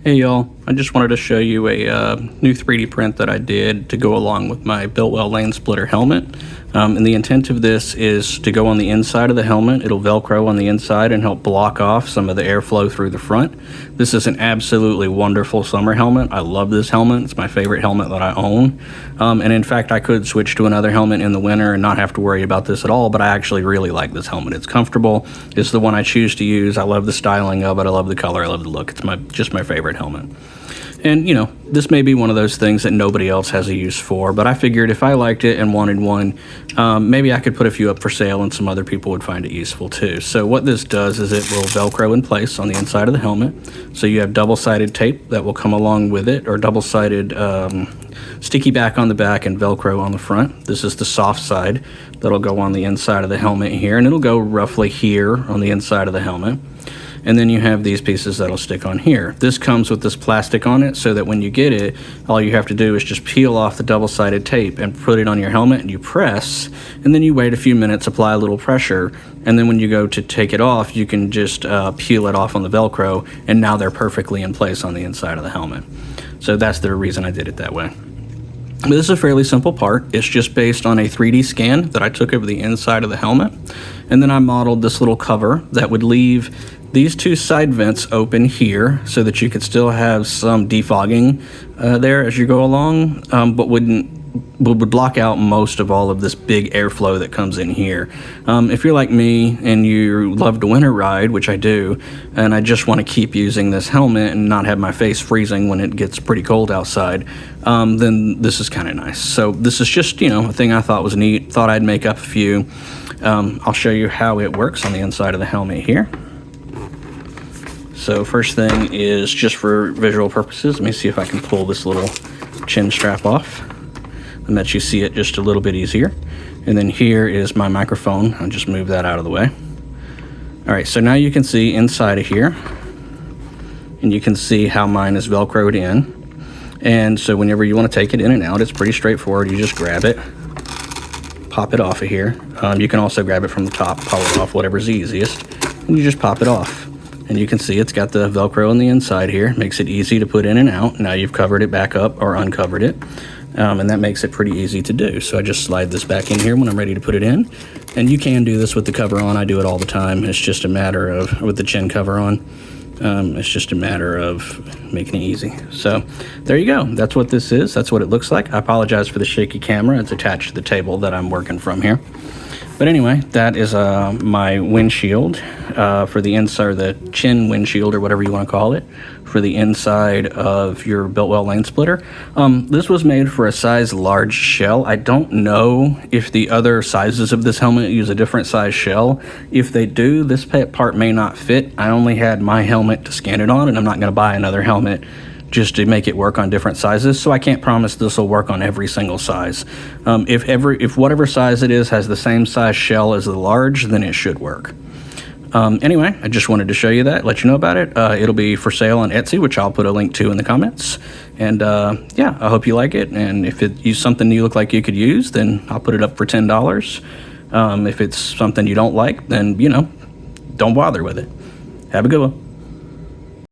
Hey y'all, I just wanted to show you a new 3D print that I did to go along with my Biltwell lane splitter helmet. And the intent of this is to go on the inside of the helmet. It'll Velcro on the inside and help block off some of the airflow through the front. This is an absolutely wonderful summer helmet. I love this helmet. It's my favorite helmet that I own. And in fact, I could switch to another helmet in the winter and not have to worry about this at all, but I actually really like this helmet. It's comfortable. It's the one I choose to use. I love the styling of it. I love the color. I love the look. It's just my favorite helmet. And, you know, this may be one of those things that nobody else has a use for, but I figured if I liked it and wanted one, maybe I could put a few up for sale and some other people would find it useful too. So what this does is it will Velcro in place on the inside of the helmet. So you have double-sided tape that will come along with it, or double-sided sticky back on the back and Velcro on the front. This is the soft side that'll go on the inside of the helmet here, and it'll go roughly here on the inside of the helmet. And then you have these pieces that'll stick on here. This comes with this plastic on it so that when you get it, all you have to do is just peel off the double-sided tape and put it on your helmet, and you press, and then you wait a few minutes, apply a little pressure, and then when you go to take it off, you can just peel it off on the Velcro, and now they're perfectly in place on the inside of the helmet. So that's the reason I did it that way. This is a fairly simple part. It's just based on a 3D scan that I took of the inside of the helmet, and then I modeled this little cover that would leave these two side vents open here so that you could still have some defogging there as you go along, but would block out most of all of this big airflow that comes in here. If you're like me and you love to winter ride, which I do, and I just want to keep using this helmet and not have my face freezing when it gets pretty cold outside, then this is kind of nice. So this is just, you know, a thing I thought was neat. Thought I'd make up a few. I'll show you how it works on the inside of the helmet here. So first thing is, just for visual purposes, let me see if I can pull this little chin strap off and let you see it just a little bit easier. And then here is my microphone. I'll just move that out of the way. All right, so now you can see inside of here, and you can see how mine is Velcroed in. And so whenever you want to take it in and out, it's pretty straightforward. You just grab it, pop it off of here. You can also grab it from the top, pull it off, whatever's easiest, and you just pop it off. And you can see it's got the Velcro on the inside here. Makes it easy to put in and out. Now you've covered it back up or uncovered it. And that makes it pretty easy to do. So I just slide this back in here when I'm ready to put it in. And you can do this with the cover on. I do it all the time. It's just a matter of, with the chin cover on, it's just a matter of making it easy. So there you go. That's what this is. That's what it looks like. I apologize for the shaky camera. It's attached to the table that I'm working from here. But anyway, that is my windshield for the inside, or the chin windshield, or whatever you want to call it, for the inside of your Biltwell lane splitter. This was made for a size large shell. I don't know if the other sizes of this helmet use a different size shell. If they do, this part may not fit. I only had my helmet to scan it on, and I'm not going to buy another helmet just to make it work on different sizes, so I can't promise this will work on every single size. If whatever size it is has the same size shell as the large, then it should work. Anyway, I just wanted to show you that, let you know about it. It'll be for sale on Etsy, which I'll put a link to in the comments. And yeah, I hope you like it. And if it's something you look like you could use, then I'll put it up for $10. If it's something you don't like, then, you know, don't bother with it. Have a good one.